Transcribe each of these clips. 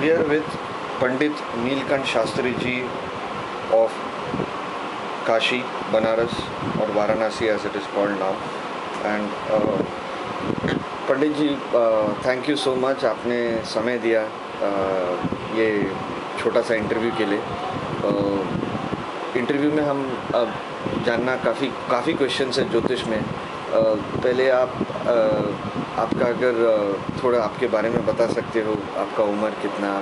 here with Pandit Neelkanth Shastri ji of Kashi, Banaras or Varanasi as it is called now. And Pandit ji thank you so much, आपने समय दिया ये छोटा सा interview के लिए। इंटरव्यू में हम जानना काफ़ी क्वेश्चंस है ज्योतिष में। पहले आपका अगर थोड़ा आपके बारे में बता सकते हो, आपका उम्र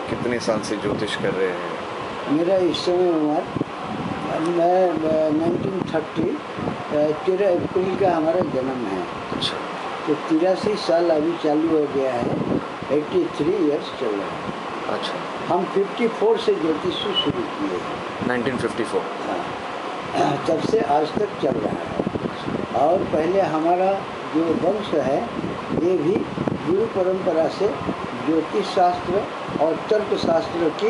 कितने साल से ज्योतिष कर रहे हैं? मेरा इस समय उम्र, मैं 1930 13 अप्रैल का हमारा जन्म है। अच्छा। तो 83 साल अभी चालू हो गया है, 83 इयर्स चल रहा है। अच्छा। हम 54 से ज्योतिष शुरू किए हैं। 1954? हाँ, तब से आज तक चल रहा है। और पहले हमारा जो वंश है ये भी गुरु परंपरा से ज्योतिष शास्त्र और तर्क शास्त्र की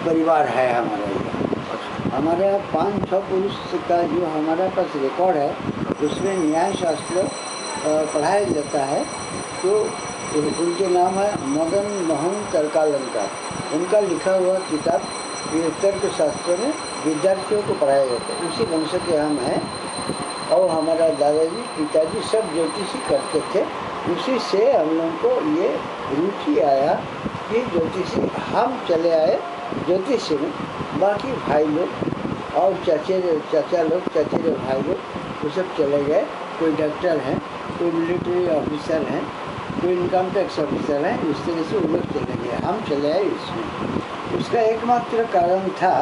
परिवार है हमारा ये। हमारे 5-6 पुरुष का जो हमारे पास रिकॉर्ड है उसमें न्याय शास्त्र पढ़ाया जाता है। तो उनके नाम है मदन मोहन तर्कालंकार। उनका लिखा हुआ किताब ये तर्क शास्त्र में विद्यार्थियों को पढ़ाया जाता है। उसी वंश के हम हैं। और हमारा दादाजी पिताजी सब ज्योतिषी करते थे। उसी से हम लोगों को ये रुचि आया कि ज्योतिषी हम चले आए ज्योतिषी में। बाकी भाई लोग और चाचा लोग, चचेरे भाई लोग वो सब चले गए। कोई डॉक्टर हैं, कोई मिलिट्री ऑफिसर हैं, कोई इनकम टैक्स ऑफिसर हैं। इस तरह से वो लोग चले गए, हम चले आए इसमें। उसका एकमात्र कारण था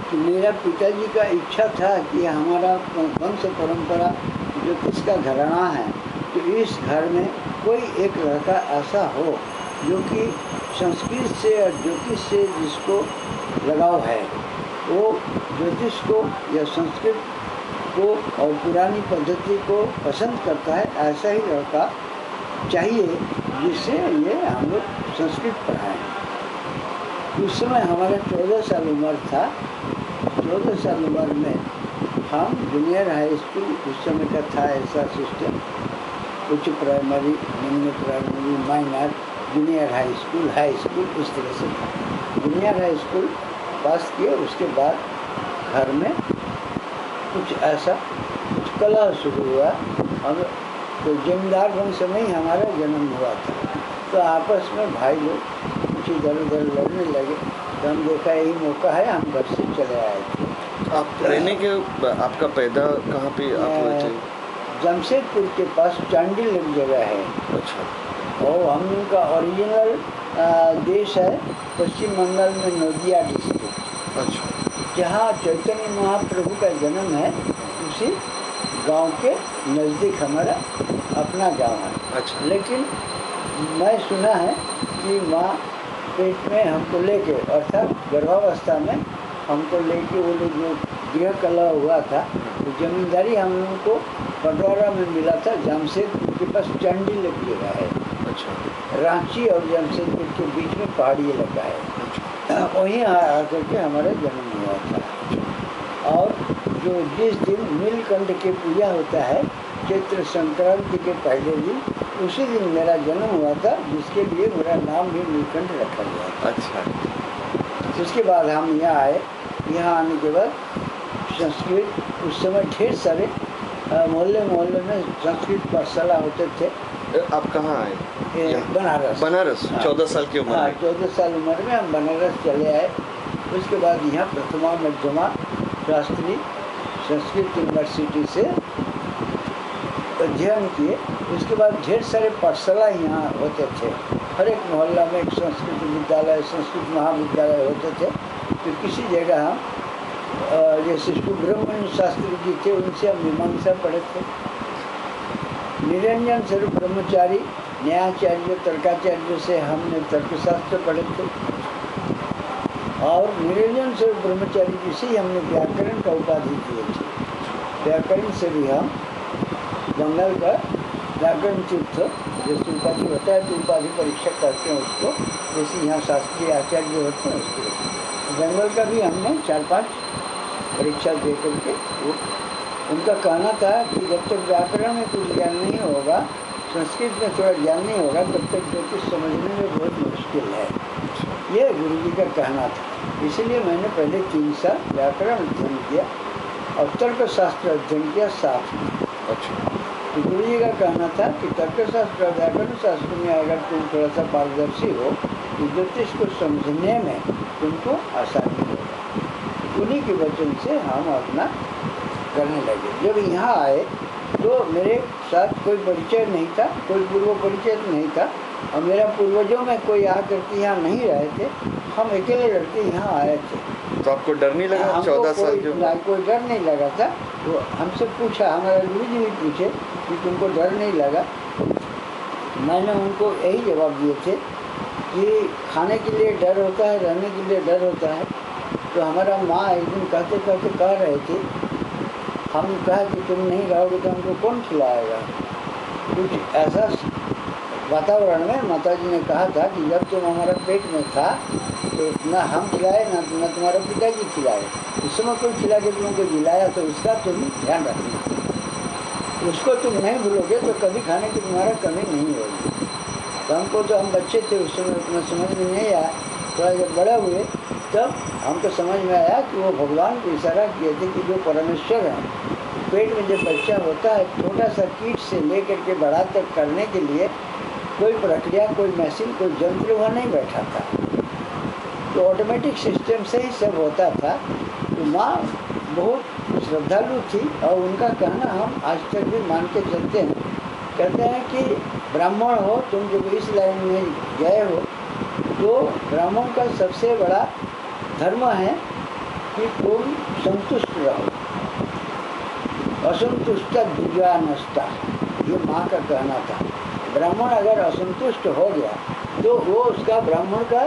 कि मेरा पिताजी का इच्छा था कि हमारा वंश परंपरा ज्योतिष का घराना है, तो इस घर में कोई एक लड़का ऐसा हो जो कि संस्कृत से और ज्योतिष से जिसको लगाव है, वो ज्योतिष को या संस्कृत को और पुरानी पद्धति को पसंद करता है। ऐसा ही लड़का चाहिए जिससे ये हम लोग संस्कृत पढ़ाएं। उस समय हमारा 14 साल उम्र था। 14 साल उम्र में हम जूनियर हाई स्कूल, उस समय का था ऐसा सिस्टम, उच्च प्राइमरी, निम्न primary, minor, junior high school, इस तरह से था। जूनियर हाई स्कूल पास किया। उसके बाद घर में कुछ ऐसा कुछ कला शुरू हुआ। अब तो जमींदार वंश में ही हमारा जन्म हुआ था। तो आपस में भाई लोग कुछ इधर उधर लड़ने लगे। तो हम देखा यही मौका है, हम घर से चले आए थे। आप रहने के आपका पैदा कहाँ पे आप हुए थे? जमशेदपुर के पास चांडिल एक जगह है। अच्छा। और हम लोग का ओरिजिनल देश है पश्चिम बंगाल में नदिया डिस्ट्रिक्ट। अच्छा। जहाँ चैतन्य महाप्रभु का जन्म है उसी गांव के नज़दीक हमारा अपना गांव है। अच्छा। लेकिन मैं सुना है कि माँ पेट में हमको लेके, अर्थात गर्भावस्था में हमको लेके वो लोग जो गृह कला हुआ था, तो जमींदारी हम लोगों को पटवारा में मिला था। जमशेदपुर के पास चांडिल एक जगह है। अच्छा। रांची और जमशेदपुर के बीच में पहाड़ी इलाका है। वहीं आकर के हमारा जन्म हुआ था। और जो जिस दिन नीलकंठ की पूजा होता है, चैत्र संक्रांति के पहले दिन, उसी दिन मेरा जन्म हुआ था, जिसके लिए मेरा नाम भी नीलकंठ रखा गया था। अच्छा। उसके बाद हम यहाँ आए। यहाँ आने के बाद संस्कृत, उस समय ढेर सारे मोहल्ले में संस्कृत पाठशाला होते थे। आप कहाँ आए? बनारस। 14 साल की उम्र में? 14 साल उम्र में हम बनारस चले आए। उसके बाद यहाँ प्रथमा मध्यमा शास्त्री संस्कृत यूनिवर्सिटी से अध्ययन किए। उसके बाद ढेर सारे पाठशाला यहाँ होते थे। हर एक मोहल्ला में एक संस्कृत विद्यालय, संस्कृत महाविद्यालय होते थे। तो किसी जगह हम जैसे सुब्रमण्य शास्त्री जी थे, उनसे हम मीमांसा पढ़े थे। निरंजन स्वरूप ब्रह्मचारी न्यायाचार्य तर्काचार्य से हमने तर्कशास्त्र पढ़े थे। और निरंजन स्वरूप ब्रह्मचारी जी से ही हमने व्याकरण का उपाधि किए थे। व्याकरण से भी हम बंगाल का व्याकरण तीर्थ जैसे उपाधि होता है, तो उपाधि परीक्षा करते हैं उसको, जैसे यहाँ शास्त्रीय आचार्य होते हैं उसको। बंगाल का भी हमने 4-5 परीक्षा दे करके वो, उनका कहना था कि जब तक व्याकरण में कुछ ज्ञान नहीं होगा संस्कृत में थोड़ा ज्ञान नहीं होगा तब तक ज्योतिष समझने में बहुत मुश्किल है। ये गुरु जी का कहना था। इसलिए मैंने पहले 3 साल व्याकरण अध्ययन किया और तर्कशास्त्र अध्ययन किया साथ में। अच्छा। तो गुरु जी का कहना था कि तर्कशास्त्र और व्याकरण शास्त्र में अगर तुम थोड़ा सा पारदर्शी हो तो ज्योतिष को समझने में तुमको आसानी होगा। उन्हीं के वचन से हम अपना करने लगे। जब यहाँ आए तो मेरे साथ कोई परिचय नहीं था, कोई पूर्व परिचय नहीं था और मेरा पूर्वजों में कोई आकर के यहाँ नहीं रहे थे। हम अकेले लड़के यहाँ आए थे। तो आपको डर नहीं लगा 14 साल के उम्र? कोई डर नहीं लगा था। तो हमसे पूछा, हमारा गुरु जी भी पूछे कि तुमको डर नहीं लगा? मैंने उनको यही जवाब दिए थे कि खाने के लिए डर होता है, रहने के लिए डर होता है। तो हमारा माँ एक दिन कहते कहते कह रहे थे, हम कहा कि तुम नहीं रहोगे तो हमको कौन खिलाएगा। कुछ ऐसा वातावरण में माता जी ने कहा था कि जब तुम हमारा पेट में था तो न हम खिलाए न तुम्हारे पिताजी खिलाए। इस समय कोई खिला के तुमको जिलाया तो उसका तुम ध्यान रखना। उसको तुम नहीं भूलोगे तो कभी खाने की तुम्हारा कमी नहीं होगी। तो हमको तो हम बच्चे थे उस समय उतना समझ में नहीं आया। थोड़ा जब बड़ा हुए तब हमको समझ में आया कि वो भगवान को इशारा किए थे कि जो परमेश्वर है, पेट में जब बच्चा होता है छोटा सा कीट से लेकर के बड़ा तक करने के लिए कोई प्रक्रिया, कोई मशीन, कोई यंत्र वहाँ नहीं बैठा था। तो ऑटोमेटिक सिस्टम से ही सब होता था। तो माँ बहुत श्रद्धालु थी और उनका कहना हम आज तक भी मान के चलते हैं। कहते हैं कि ब्राह्मण हो, तुम जब इस लाइन में गए हो तो ब्राह्मण का सबसे बड़ा धर्म है कि तुम संतुष्ट रहो। असंतुष्ट द्विजा नष्टा, ये माँ का कहना था। ब्राह्मण अगर असंतुष्ट हो गया तो वो उसका ब्राह्मणत्व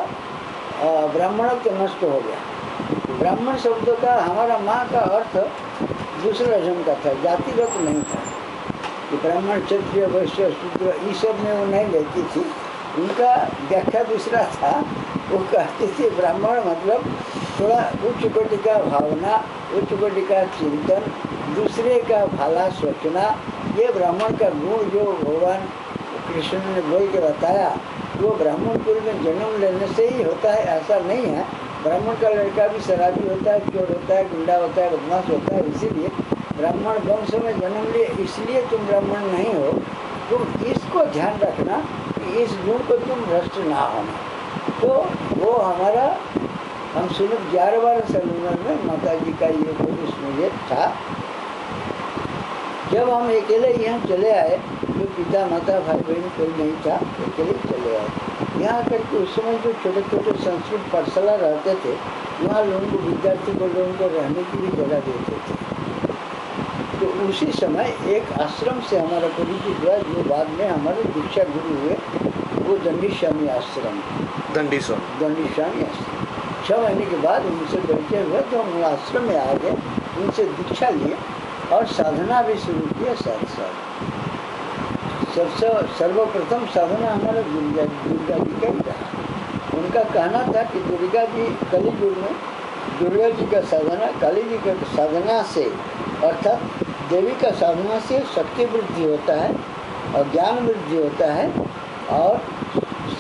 नष्ट हो गया। ब्राह्मण शब्द का हमारा माँ का अर्थ दूसरा ढंग का था, जातिगत नहीं था कि ब्राह्मण क्षत्रिय वैश्य शूद्र इस सब में वो नहीं लेती थी। उनका व्याख्या दूसरा था। वो कहते थे ब्राह्मण मतलब थोड़ा उच्च कोटि का भावना, उच्च कोटि का चिंतन, दूसरे का भला सोचना, ये ब्राह्मण का गुण जो भगवान कृष्ण ने बोल के बताया वो ब्राह्मण कुल में जन्म लेने से ही होता है ऐसा नहीं है। ब्राह्मण का लड़का भी शराबी होता है, चोर होता है, गुंडा होता है, बदमाश होता है। इसीलिए ब्राह्मण वंश में जन्म लिए इसलिए तुम ब्राह्मण नहीं हो। तुम इसको ध्यान रखना कि इस गुण को तुम भ्रष्ट ना होना। तो वो हमारा हम सुनो 11-12 साल उम्र में माता जी का ये उपदेश मुझे था। जब हम अकेले यहाँ चले आए तो पिता माता भाई बहन कोई नहीं था, अकेले चले आए यहाँ आकर के। उस समय जो छोटे छोटे संस्कृत पाठशाला रहते थे वहाँ लोगों को, विद्यार्थी को, लोगों को रहने की भी जगह देते थे। तो उसी समय एक आश्रम से हमारा परिचय हुआ जो बाद में हमारे दीक्षा गुरु हुए, वो दंडी स्वामी आश्रम। दंडी स्वामी आश्रम 6 महीने के बाद उनसे परिचय हुआ तो हम आश्रम में आ गए, उनसे दीक्षा लिए और साधना भी शुरू किया साथ साथ। सबसे सर्वप्रथम साधना हमारा दुर्गा जी का ही रहा। उनका कहना था कि दुर्गा जी कलियुग में दुर्गा जी का साधना, काली जी का साधना से अर्थात देवी का साधना से शक्ति वृद्धि होता है और ज्ञान वृद्धि होता है और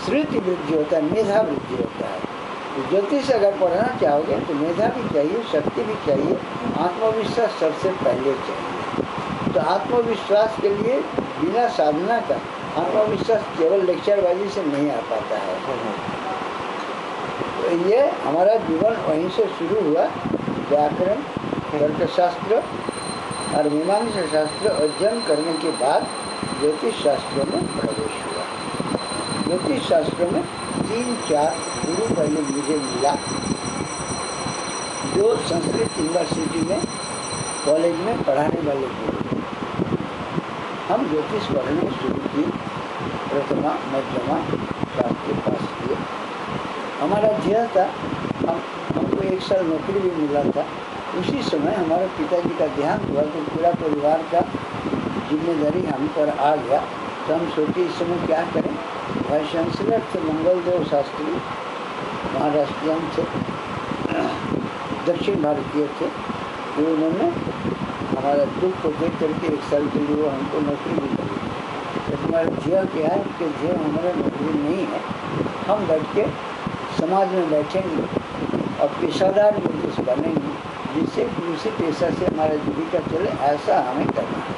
स्मृति वृद्धि होता है, मेधा वृद्धि होता है। तो ज्योतिष अगर पढ़ना चाहोगे तो मेधा भी चाहिए, शक्ति भी चाहिए, आत्मविश्वास सबसे पहले चाहिए। तो आत्मविश्वास के लिए बिना साधना का आत्मविश्वास केवल लेक्चरबाजी से नहीं आ पाता है। तो ये हमारा जीवन वहीं से शुरू हुआ। व्याकरण, तर्कशास्त्र और मीमांसा शास्त्र अध्ययन करने के बाद ज्योतिष शास्त्र में प्रवेश हुआ। ज्योतिष शास्त्र में 3-4 गुरु पहले मुझे मिला जो संस्कृत यूनिवर्सिटी में कॉलेज में पढ़ाने वाले गुरु। हम ज्योतिष पढ़ने शुरू की, प्रथमा मध्यमा क्लास के पास किए। हमारा ध्येय था, हमको 1 साल नौकरी भी मिला था। उसी समय हमारे पिताजी का देहांत हुआ तो पूरा परिवार का जिम्मेदारी हम पर आ गया। तो हम सोचे इस समय क्या करें। वाइस चांसलर थे मंगलदेव शास्त्री, महाराष्ट्रियन थे, दक्षिण भारतीय थे। तो उन्होंने हमारा दुख को देख करके 1 साल के लिए वो हमको नौकरी भी दी। तो तुम्हारा ध्येय क्या है? कि ध्येय हमारा नौकरी नहीं है, हम बैठ के समाज में बैठेंगे और पेशादार ज्योतिष बनेंगे, जिससे उसी पेशा से हमारा जीविका चले, ऐसा हमें करना है।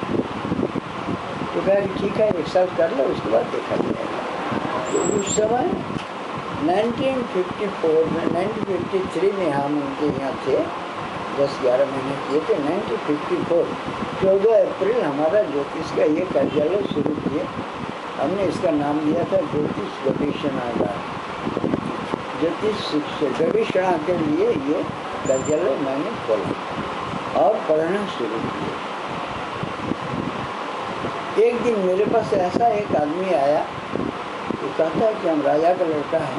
तो कहा कि ठीक है, 1 साल कर लो, उसके बाद देखा जाएगा। तो उस समय 1954 में 1953 में हम उनके यहाँ थे, 10-11 महीने किए थे। 1954 14 अप्रैल हमारा ज्योतिष का ये कार्यालय शुरू किए। हमने इसका नाम दिया था ज्योतिष गवेषणागार। ज्योतिष शिक्षा गवेषणा के लिए ये कार्यालय मैंने खोला और पढ़ना शुरू किया। एक दिन मेरे पास ऐसा एक आदमी आया, वो कहता है कि हम राजा का लड़का है,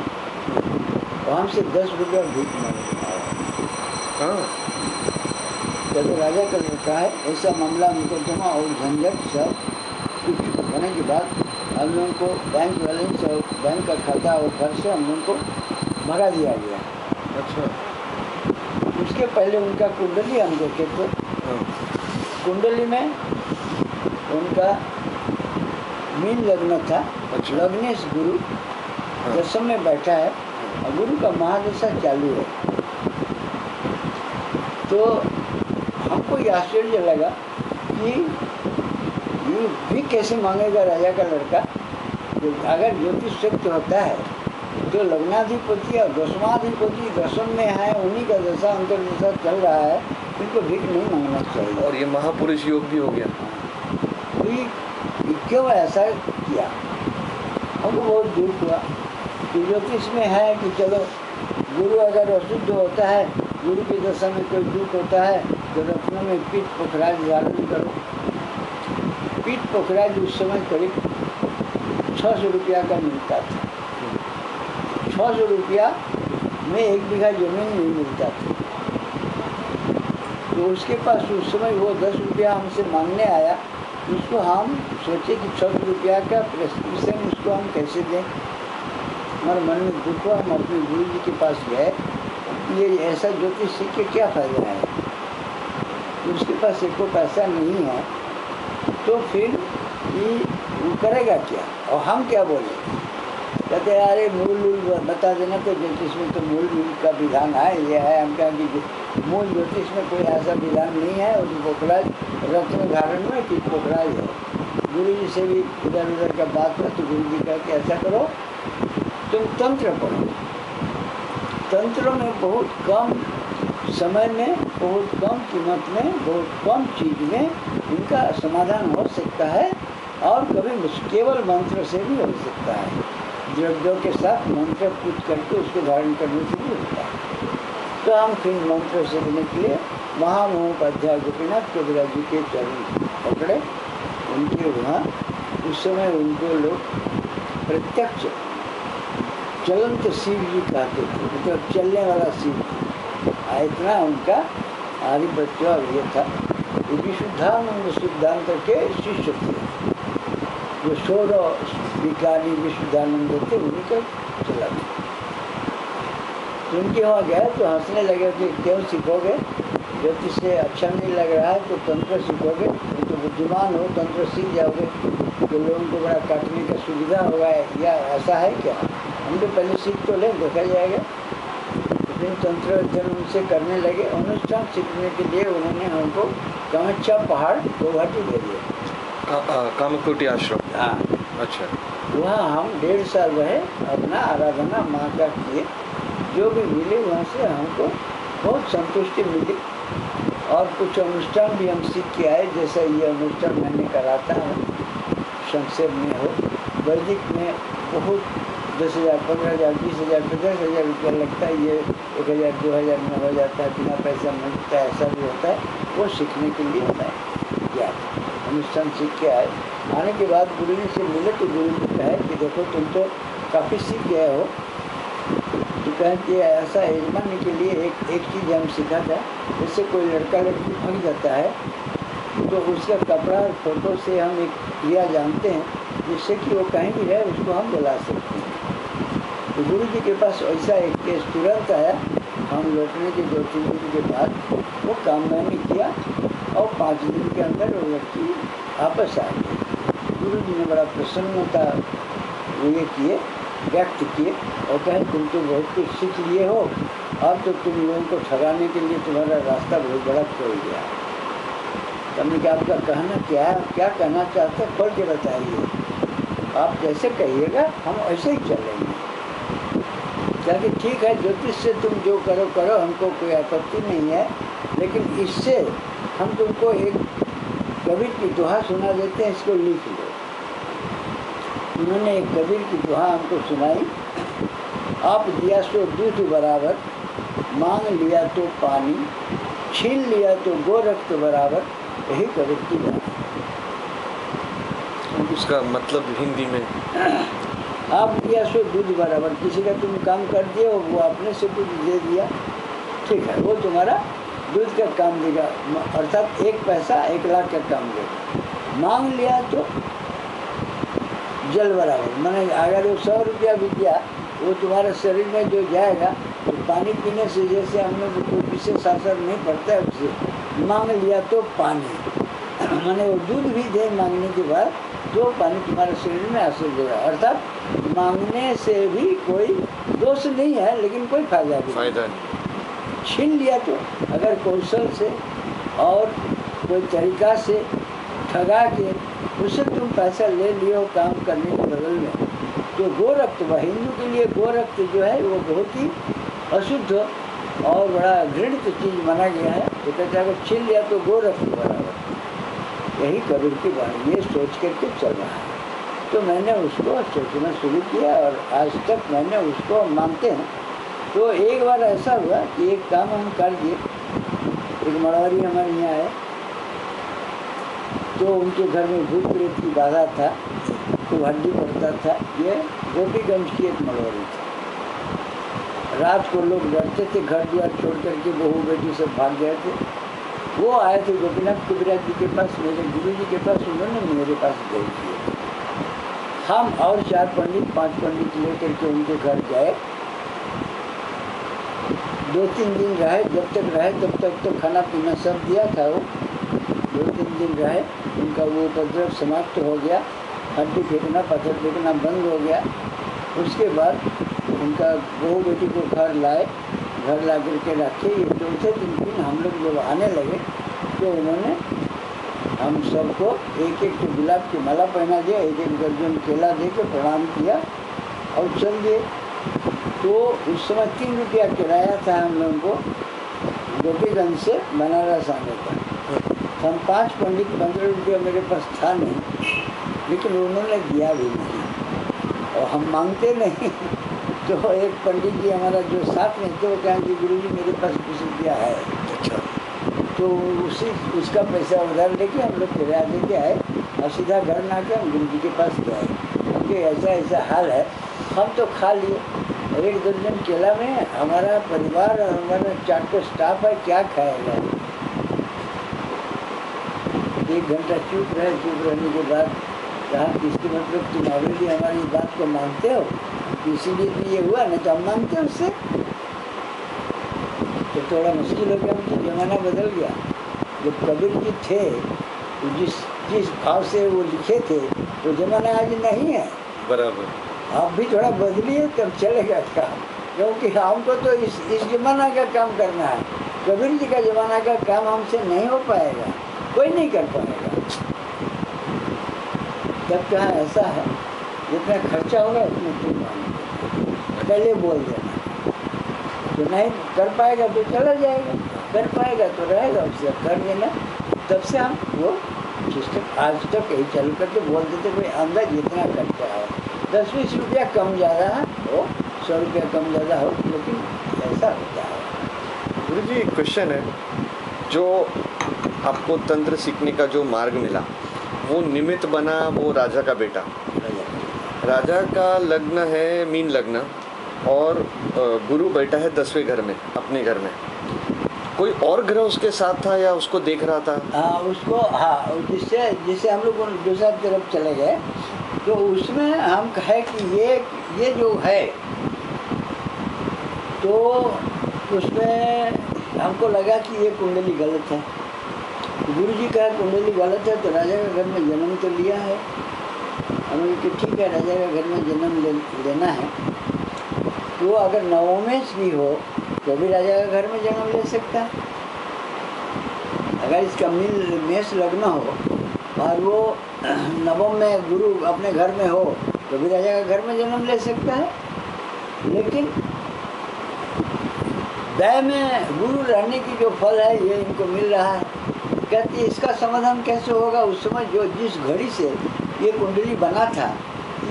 तो हमसे 10 रुपया भीख मांगने आया। हाँ, जब राजा का लड़का है, ऐसा मामला मुकदमा और झंझट सब कुछ होने के बाद हम लोगों को बैंक बैलेंस और बैंक का खाता और घर से हम लोगों को भगा दिया गया। अच्छा। उसके पहले उनका कुंडली हम देखे थे। हाँ, कुंडली में उनका मीन लग्न था। अच्छा। लग्नेश गुरु हाँ। दशम में बैठा है और गुरु का महादशा चालू है। तो हमको ये आश्चर्य लगा कि ये भी कैसे मांगेगा राजा का लड़का। तो अगर ज्योतिष सत्य होता है तो लग्नाधिपति और दशमाधिपति दशम में है, उन्हीं का दशा अंतर्दशा चल रहा है, इनको भीख नहीं मांगना चाहिए। और ये महापुरुष योग भी हो गया। तो ये क्यों ऐसा किया? हमको बहुत दुख हुआ। कि ज्योतिष में है कि चलो गुरु अगर अशुद्ध होता है, गुरु की दशा में कोई दुख होता है, तो रत्नों में पीठ पोखराज धारण करो। पीठ पोखराज उस समय करीब 600 रुपया का मिलता था। 600 रुपया में 1 बीघा जमीन नहीं मिलता था। तो उसके पास उस समय वो 10 रुपया हमसे मांगने आया। उसको हम सोचे कि 600 रुपया का प्रेस्क्रिप्शन उसको हम कैसे दें। हमारे मन में दुख हुआ। हम अपने गुरु जी के पास गए, ये ऐसा ज्योतिष सीख के क्या फायदा है? उसके पास एक को पैसा नहीं है, तो फिर ये वो करेगा क्या? और हम क्या बोले? कहते अरे मूल बता देना। तो ज्योतिष में तो मूल का विधान है, ये है। हम कहें कि मूल ज्योतिष में कोई ऐसा विधान नहीं है। और पोखराज रत्न धारण में कि पोखराज है। गुरु जी से भी इधर उधर का बात है, तो गुरु जी कहते ऐसा करो, तुम तंत्र पढ़ो। तंत्र में बहुत कम समय में, बहुत कम कीमत में, बहुत कम चीज में इनका समाधान हो सकता है। और कभी केवल मंत्र से भी हो सकता है। द्रव्यों के साथ मंत्र पूछ करके उसको धारण करने से भी होता है। तो हम फिर मंत्र सीखने के लिए महामहोपाध्याय गोपीनाथ कविराज जी के चरण पकड़े। उनके वहाँ उस समय उनको लोग प्रत्यक्ष चलंत शिव जी कहते थे, मतलब चलने वाला शिव। इतना उनका आधिपत्य और ये था। ये विशुद्धानंद सिद्धांत के शिष्य थे। जो 16 विज्ञानी विशुद्धानंद थे, उन्हीं का चला था। तो उनके वहाँ गए तो हंसने लगे कि क्यों सीखोगे? ज्योतिष से अच्छा नहीं लग रहा है तो तंत्र सीखोगे, तो बुद्धिमान हो, तंत्र सीख जाओगे तो लोगों को बड़ा काटने का सुविधा होगा, या ऐसा है क्या? हम तो पहले सीख तो लें, देखा जाएगा। फिर तंत्र अध्ययन उनसे करने लगे। अनुष्ठान सीखने के लिए उन्होंने हमको कामाख्या पहाड़ गुवाहाटी दे दिया। कामकोटि आश्रम। हाँ, अच्छा। वहाँ हम 1.5 साल रहे, अपना आराधना माँ का किए। जो भी मिले वहाँ से हमको बहुत संतुष्टि मिली। और कुछ अनुष्ठान भी हम सीख के आए, जैसा ये अनुष्ठान मैंने कराता है, संक्षेप में हो। वैदिक में बहुत 10,000, 15,000, 20,000, 50,000 रुपया लगता है। ये 1,000, 2,000 में हो जाता है, बिना पैसा मिलता है, ऐसा भी होता है। वो सीखने के लिए मैं गया, अनुष्ठान सीख के आए। आने के बाद गुरु जी से मिले तो गुरु जी कहे कि देखो तुम तो काफ़ी सीख गए हो। तो कहें कि ऐसा यजमान के लिए एक चीज़ हम सीखा था। जैसे कोई लड़का लड़की भाग जाता है तो उसका कपड़ा और फोटो से हम एक क्रिया जानते हैं, जिससे कि वो कहीं भी रहे उसको हम बुला सकते हैं। तो गुरु जी के पास ऐसा एक केस तुरंत आया। हम लौटने के 2-3 दिन के बाद वो काम मैंने किया और 5 दिन के अंदर वो लड़की वापस आ गई। गुरु जी ने बड़ा प्रसन्नता ये किए, व्यक्त किए और कहे तुम तो बहुत कुछ सीख लिए हो, अब तो तुम लोगों को ठगाने के लिए तुम्हारा रास्ता बहुत बड़ा खोल गया। हमने कहा आपका कहना क्या है, क्या कहना चाहते हैं, खोल के बताइए, आप जैसे कहिएगा हम ऐसे ही चलेंगे। क्या कि ठीक है, ज्योतिष से तुम जो करो करो, हमको कोई आपत्ति नहीं है, लेकिन इससे हम तुमको एक कबीर की दोहा सुना देते हैं, इसको लिख लो। उन्होंने एक कबीर की दोहा हमको सुनाई, आप दिया सो दूध बराबर, मांग लिया तो पानी, छीन लिया तो गोरख बराबर, यही कबीर की दोहा। उसका मतलब हिंदी में, आप दिया सो दूध बराबर, किसी का तुम काम कर दिए हो, वो अपने से कुछ दे दिया, ठीक है, वो तुम्हारा दूध का काम देगा, अर्थात 1 पैसा 1 लाख का काम देगा। मांग लिया तो जल बराबर, मैंने अगर वो 100 रुपया भी दिया, वो तुम्हारे शरीर में जो जाएगा, तो पानी पीने से जैसे हम लोग कोई विशेष असर नहीं पड़ता है उससे। मांग लिया तो पानी, मैंने वो दूध भी दे मांगने के बाद, तो पानी तुम्हारे शरीर में असर देगा, अर्थात मांगने से भी कोई दोष नहीं है, लेकिन कोई फायदा नहीं। छीन लिया तो अगर कौशल से और कोई तरीका से ठगा के उससे तुम पैसा ले लियो काम करने के बदल में, तो गोरक्त, हिंदू के लिए गोरक्त जो है वो बहुत ही अशुद्ध और बड़ा घृणित चीज़ माना गया है। तो कहते हैं अगर छीन लिया तो गोरक्त बराबर, यही कबीर की वाणी, ये सोच करके चल रहा है। तो मैंने उसको सोचना शुरू किया और आज तक मैंने उसको मानते हैं। तो एक बार ऐसा हुआ कि एक काम हम कर दिए, एक मरवारी हमारे यहाँ आए, तो उनके घर में भूत प्रेत की बाधा था, तो हड्डी पड़ता था। ये गोपीगंज की एक मरवारी थी। रात को लोग डरते थे, घर द्वार छोड़ करके बहू बेटी सब भाग गए थे। वो आए थे गोपीनाथ कबीराज जी के पास, मेरे गुरु जी के पास, उन्होंने मेरे पास भेज दिए। हम और 4 पंडित 5 पंडित लेकर के उनके घर गए, 2-3 दिन रहे, जब तक रहे तब तक तो खाना पीना सब दिया था। वो 2-3 दिन रहे, उनका वो उपद्रव समाप्त हो गया, हड्डी फेंकना पत्थर फेंकना बंद हो गया। उसके बाद उनका बहू बेटी को घर लाए, घर ला करके रखे। ये 4थे दिन हम लोग जब आने लगे, तो उन्होंने हम सबको 1-1 तो गुलाब की माला पहना दिया, 1-1 दर्जन केला दे के प्रणाम किया और चल दिए। तो उस समय 3 रुपया किराया था हम लोगों को गोपीगंज से बनारस आने का। हम 5 पंडित, 15 रुपया मेरे पास था नहीं, लेकिन उन्होंने दिया भी नहीं और हम मांगते नहीं। तो एक पंडित जी हमारा जो साथ में थे, वो कहें कि गुरु जी मेरे पास 20 रुपया है। अच्छा, तो उसका पैसा उधार लेके हम लोग किराया लेके आए और सीधा घर में आके हम गुरु जी के पास गए, क्योंकि ऐसा ऐसा हाल है। हम तो खा लिए, 1 दर्जन केला में हमारा परिवार और हमारा 4 का स्टाफ है, क्या खाएगा। 1 घंटा चुप रहे, चुप रहने के बाद कहा कि इसके मतलब तुम ऑलरेडी हमारी बात को मानते हो, इसीलिए भी ये हुआ, नहीं तो हम मानते उससे। तो थोड़ा मुश्किल हो गया, मुझे ज़माना बदल गया। जब कबीर जी थे, तो जिस भाव से वो लिखे थे, वो ज़माना आज नहीं है। बराबर। आप भी थोड़ा बदलिए तब चलेगा काम, क्योंकि हमको तो इस ज़माना का काम करना है। कबीर जी का ज़माना का काम हमसे नहीं हो पाएगा, कोई नहीं कर पाएगा। तब कहाँ ऐसा है, जितना खर्चा होगा उतना तुम पहले बोल देना, तो नहीं कर पाएगा तो चला जाएगा, कर पाएगा तो रहेगा, उससे कर देना। तब से हम वो सिस्टम आज तक यही चालू करके बोल देते, कोई अंदाज जितना खर्चा है, 10-20 रुपया कम ज़्यादा हो, 100 रुपया कम ज़्यादा हो, लेकिन ऐसा होता है। गुरु जी, क्वेश्चन है, जो आपको तंत्र सीखने का जो मार्ग मिला, वो निमित्त बना वो राजा का बेटा। राजा का लग्न है मीन लग्न, और गुरु बैठा है 10वें घर में, अपने घर में। कोई और ग्रह उसके साथ था या उसको देख रहा था? हाँ, उसको, हाँ, जिससे हम लोग दूसरा तरफ चले गए, तो उसमें हम कहे कि ये जो है, तो उसमें हमको लगा कि ये कुंडली गलत है। गुरु जी कहा कुंडली गलत है, तो राजा के घर में जन्म तो लिया है, बोले कि ठीक है, राजा का घर में जन्म लेना है तो अगर नवमेश भी हो तो भी राजा का घर में जन्म ले सकता है। अगर इसका मेष लग्न हो और वो नवम में गुरु अपने घर में हो तो भी राजा का घर में जन्म ले सकता है। लेकिन व्यय में गुरु रहने की जो फल है ये इनको मिल रहा है। कहती है इसका समाधान कैसे होगा? उस समय जो जिस घड़ी से ये कुंडली बना था,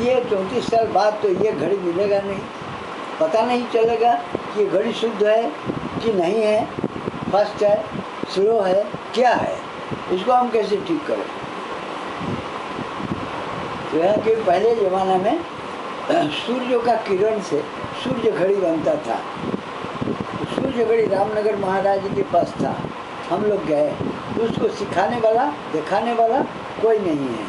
ये 34 साल बाद तो ये घड़ी मिलेगा नहीं, पता नहीं चलेगा कि ये घड़ी शुद्ध है कि नहीं है, फास्ट है, स्लो है, क्या है, इसको हम कैसे ठीक करें? तो यहाँ के पहले ज़माना में सूर्य का किरण से सूर्य घड़ी बनता था। सूर्य घड़ी रामनगर महाराज के पास था। हम लोग गए तो उसको सिखाने वाला, दिखाने वाला कोई नहीं है।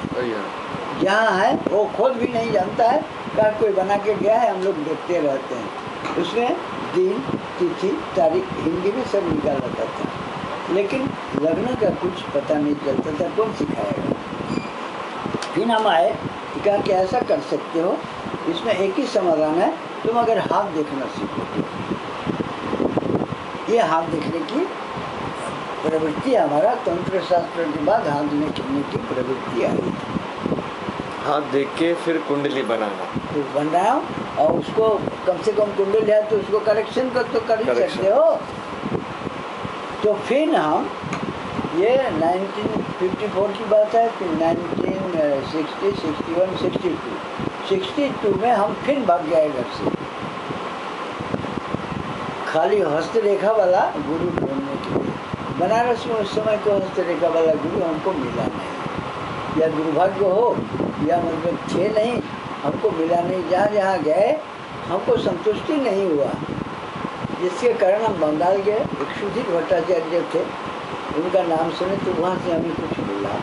जहाँ है वो खुद भी नहीं जानता है, क्या कोई बना के गया है, हम लोग देखते रहते हैं। उसमें दिन, तिथि, तारीख हिंदी में सब निकाल रहता था, लेकिन लग्न का कुछ पता नहीं चलता था, कौन सिखाएगा? फिर हम आए, कहा कि ऐसा कर सकते हो, इसमें एक ही समाधान है, तुम अगर हाथ देखना सीखो। ये हाथ देखने की प्रवृत्ति हमारा तंत्र शास्त्र के बाद हाथ देखने की प्रवृत्ति आई। हाथ देख के फिर कुंडली बनाना, तो बनाओ और उसको कम से कम कुंडली है तो उसको करेक्शन कर तो कर ही सकते हो। तो फिर हम ये 1954 की बात है, फिर 1960, 61, 62 में हम फिर भाग गए घर से, खाली हस्तरेखा वाला गुरु ढूंढने के लिए। बनारस में उस समय को हस्तरेखा वाला गुरु हमको मिला नहीं, या दुर्भाग्य हो या मतलब थे नहीं, हमको मिला नहीं। जहाँ जहाँ गए हमको संतुष्टि नहीं हुआ, जिसके कारण हम बंगाल गए। एक सुधीर भट्टाचार्य थे, उनका नाम सुने तो वहाँ से हमें कुछ मिला।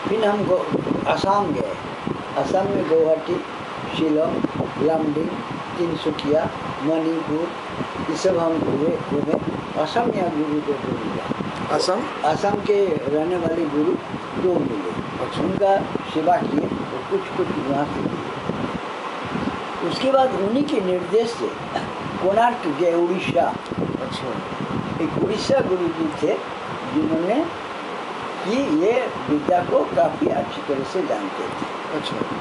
फिर हम असम गए। असम में गुवाहाटी, शिलोंग, लामडिंग, तिनसुकिया, मणिपुर, ये सब हम घूमे। असम या गुरु को दो मिला। असम के रहने वाले गुरु दो मिले, उनका सेवा किए तो कुछ वहाँ से किए। उसके बाद उन्हीं के निर्देश से कोणार्क गए, उड़ीसा। एक उड़ीसा गुरु जी थे जिन्होंने कि ये विद्या को काफ़ी अच्छी तरह से जानते थे।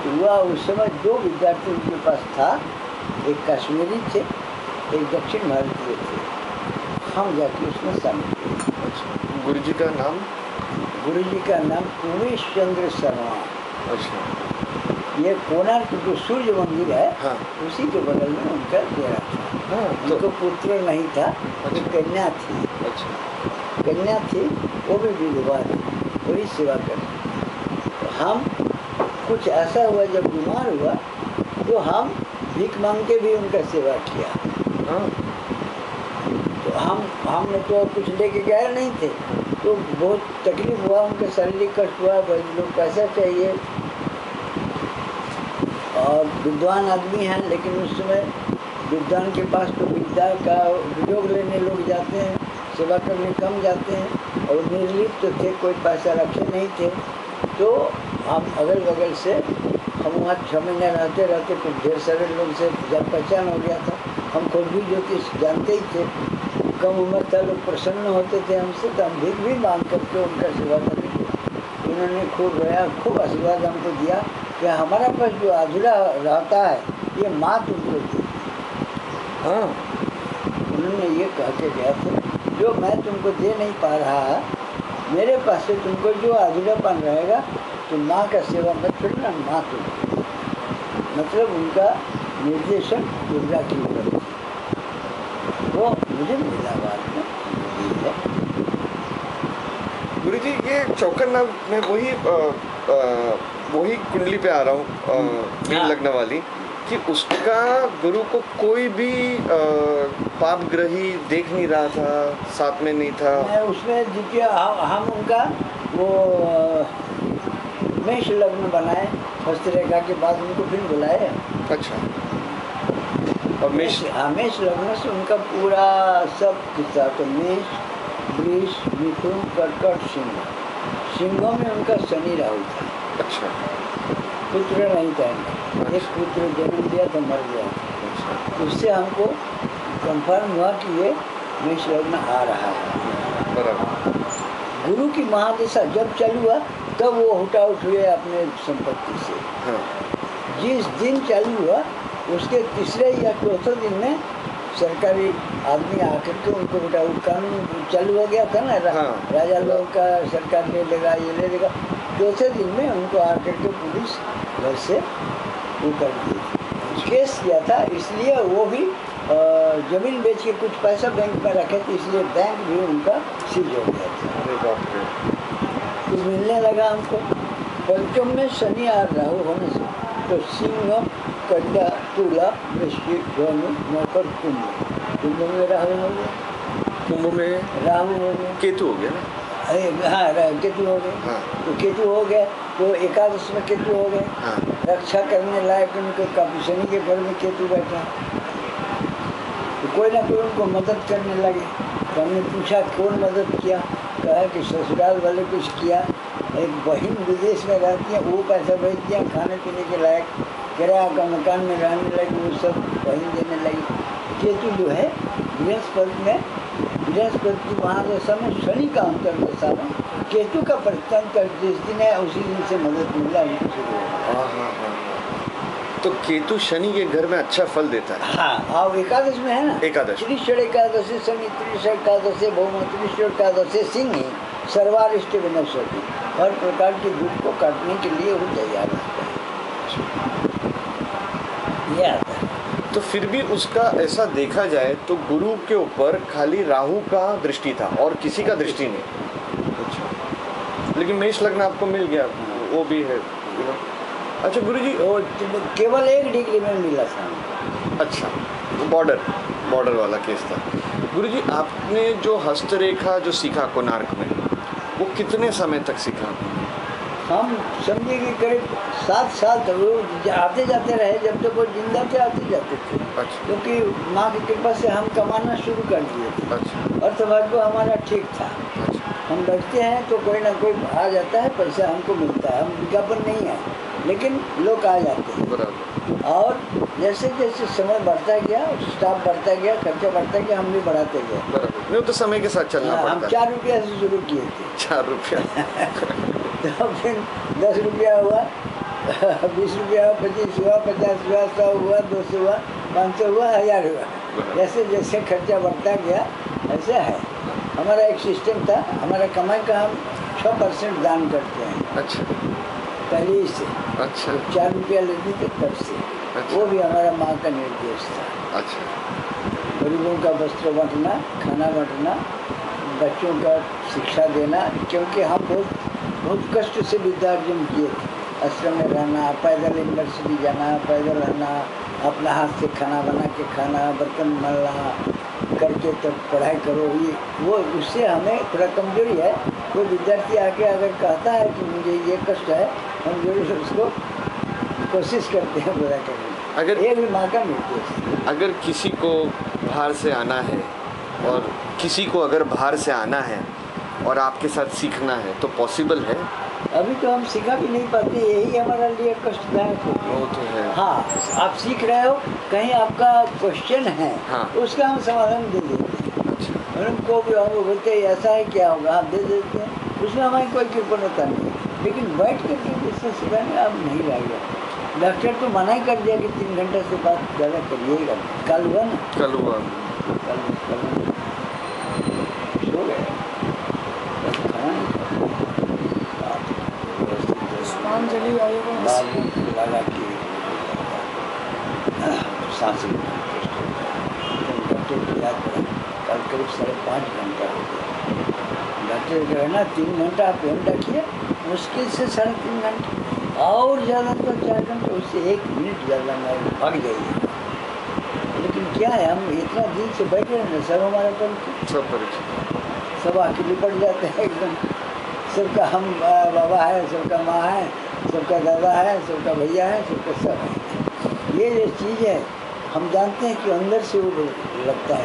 तो वह उस समय दो विद्यार्थी उनके पास था, एक कश्मीरी थे, एक दक्षिण भारतीय थे। हम जाके उसमें शामिल हुए। गुरु जी का नाम? गुरु जी का नाम उमेश चंद्र शर्मा। ये कोणार्क जो सूर्य मंदिर है, हाँ, उसी के बगल में उनका डेरा था। हाँ, उनको तो पुत्र नहीं था, कन्या थी। कन्या थी, वो भी विधवा थी, वही सेवा करती। तो हम कुछ ऐसा हुआ, जब बीमार हुआ तो हम भीख मांग के भी उनका सेवा किया। हाँ। तो हमने तो कुछ लेके गए नहीं थे, तो बहुत तकलीफ हुआ, उनका शारीरिक कष्ट हुआ, लोग पैसा चाहिए और विद्वान आदमी हैं, लेकिन उस समय विद्वान के पास तो विद्या का उपयोग लेने लोग जाते हैं, सेवा करने कम जाते हैं, और निर्लिप्त तो थे, कोई पैसा रखे नहीं थे। तो हम अगल बगल से, हम वहाँ 6 महीने रहते रहते कुछ ढेर सारे लोग से जान पहचान हो गया था। हम खुद भी ज्योतिष जानते ही थे, कम उम्र था, लोग प्रसन्न होते थे हमसे, तो हम भीख भी मांग करके उनका सेवा करते थे। उन्होंने खूब रोया, खूब आशीर्वाद हमको दिया कि हमारा पास जो अधूरा रहता है ये माँ तुमको दी। हाँ, उन्होंने ये कह के गया था, जो मैं तुमको दे नहीं पा रहा, मेरे पास से तुमको जो अधूरापन रहेगा, तो माँ का सेवा मत करना, माँ तुम। मतलब उनका निर्देशन दुर्गा की ओर थी, वो मुझे मिला बाद में। गुरु जी, ये चौकन्ना में वही कुंडली पे आ रहा हूँ, लगने वाली कि उसका गुरु को कोई भी पापग्रही देख नहीं रहा था, साथ में नहीं था। उसमें देखिए, हम उनका वो मेष लग्न बनाए, हस्तरेखा के बाद उनको फिर बुलाए। अच्छा। और मेष लग्न से उनका पूरा सब किस्सा, तो मेष, वृष, मिथुन, कर्कट, सिंह। सिंहों में उनका शनि राहु था। अच्छा। पुत्र नहीं था, एक पुत्र जन्म दिया तो मर गया। उससे हमको कंफर्म हुआ कि ये मेष लग्न आ रहा है। बराबर। गुरु की महादशा जब चालू हुआ तब वो हुटाउट हुए अपने संपत्ति से। हाँ। जिस दिन चालू हुआ उसके तीसरे या चौथे दिन में सरकारी आदमी आकर के उनको हुटाउट कानून चालू हो गया था ना। हाँ। राजा लोग का सरकार ले लेगा, ये ले लेगा। चौथे दिन में उनको आकर के पुलिस घर से वो कर दी, केस किया था। इसलिए वो भी जमीन बेच के कुछ पैसा बैंक में रखे थे, इसलिए बैंक भी उनका सीज हो गया था। अरे बाप रे। तो मिलने लगा हमको पंचम में शनि और राहु होने से, तो सिंह, कन्या, तुला, वृश्चिक, धनु, मकर, कुंभ में राहु हो गया, कुंभ में राहु हो गया, केतु हो गया ना। अरे हाँ, केतु हो गए। हाँ। तो केतु हो गए तो एकादश में केतु हो गए। हाँ। रक्षा करने लायक उनको काफी, शनि के घर में केतु बैठा, तो कोई ना कोई उनको मदद करने लगे। तो हमने पूछा कौन मदद किया, कहा कि ससुराल वाले कुछ किया। एक बहन विदेश में रहती है, वो पैसा भेज दिया खाने पीने के लायक, किराया का मकान में रहने लगी, वो सब बहन देने लगी। केतु जो है बृहस्पति में, बृहस्पति महादशा में शनि का अंतर्दशा में केतु का परिवर्तन कर जिस दिन है उसी दिन से मदद मिलना उनको शुरू हो। हाँ। तो केतु शनि के घर में अच्छा फल देता है। हाँ, और एकादश में है ना, एकादश, त्रिशर एकादशी, शनि त्रिशर एकादशी, भौम त्रिशर एकादशी, सिंह सर्वारिष्ट विनश्यति, हर प्रकार की दुख को काटने के लिए वो तैयार रहता है। ये आता है। तो फिर भी उसका ऐसा देखा जाए तो गुरु के ऊपर खाली राहु का दृष्टि था और किसी का दृष्टि नहीं। अच्छा, लेकिन मेष लग्न आपको मिल गया, वो भी है। अच्छा गुरुजी, वो केवल 1 डिग्री में मिला था। अच्छा, बॉर्डर वाला केस था। गुरुजी, आपने जो हस्तरेखा जो सीखा कोणार्क में, वो कितने समय तक सीखा? हम समझे कि करीब 7 साल तक वो आते जाते रहे, जब तक वो जिंदा थे आते जाते थे। अच्छा। क्योंकि माँ की कृपा से हम कमाना शुरू कर दिए थे। अच्छा। अर्थभाग्य हमारा ठीक था। अच्छा। हम बैठते हैं तो कोई ना कोई आ जाता है, पैसा हमको मिलता है। हम विज्ञापन नहीं है, लेकिन लोग आ जाते हैं। बराबर। और जैसे जैसे समय बढ़ता गया, स्टाफ बढ़ता गया, खर्चा बढ़ता गया, हम भी बढ़ाते गए। बराबर, नहीं तो समय के साथ चलना पड़ता है। हम 4 रुपया से शुरू किए थे। 4 रुपया। तो फिर 10 रुपया हुआ, 20 रुपया हुआ, 25 हुआ, 50 हुआ, 100 हुआ, 200 हुआ, 500 हुआ, 1000 हुआ। जैसे जैसे खर्चा बढ़ता गया ऐसा है। हमारा एक सिस्टम था, हमारा कमाई का हम 6% दान करते हैं। अच्छा। पहले ही से। अच्छा। 4 रुपया लेते थे तब से। अच्छा। वो भी हमारा माँ का निर्देश था। अच्छा। गरीबों का वस्त्र बांटना, खाना बांटना, बच्चों का शिक्षा देना, क्योंकि हम बहुत कष्ट से विद्यार्जन किए थे। आश्रम में रहना, पैदल यूनिवर्सिटी जाना, पैदल रहना, अपना हाथ से खाना बना के खाना, बर्तन मलना करके तब पढ़ाई करो। ये वो उससे हमें थोड़ा कमजोरी है। कोई विद्यार्थी आके अगर कहता है कि मुझे ये कष्ट है, हम जरूर उसको कोशिश करते हैं पूरा करने। अगर ये भी माँ का निर्देश। अगर किसी को बाहर से आना है और किसी को अगर बाहर से आना है और आपके साथ सीखना है तो पॉसिबल है? अभी तो हम सीखा भी नहीं पाते, यही हमारा लिए कष्टदायक हो गया। वो तो है। हाँ, आप सीख रहे हो, कहीं आपका क्वेश्चन है, हाँ। उसका हम समाधान दे देते हैं। अच्छा। और उनको भी हम बोलते हैं ऐसा है क्या होगा, आप दे देते हैं। उसमें हमारी कोई कृपणता नहीं है। लेकिन बैठ करके जिससे सिखाने अब नहीं रह गया। डॉक्टर तो मना ही कर दिया कि 3 घंटे से बात ज़्यादा करिएगा। कल हुआ ना, कल हुआ। कल सो गए, बस खाना नहीं खाया। पुष्पांजलि आएगा लगा कि सांसें डॉक्टर को याद पड़ा, कल करीब 5.5 घंटा हो गया। डॉक्टर जो है ना 3 घंटा आप पेन रखिए, मुश्किल से 3.5 घंटे, और ज़्यादा तो 4 घंटे, उससे 1 मिनट ज़्यादा मैं भाग जाइए। लेकिन क्या है, हम इतना दिन से बैठे हैं ना, सब हमारा कल सब परीक्षा, सब आके निपट जाते हैं एकदम। सबका हम बाबा है, सबका माँ है, सबका दादा है, सबका भैया है, सबका सब है। ये जो चीज़ है हम जानते हैं कि अंदर से वो लगता है।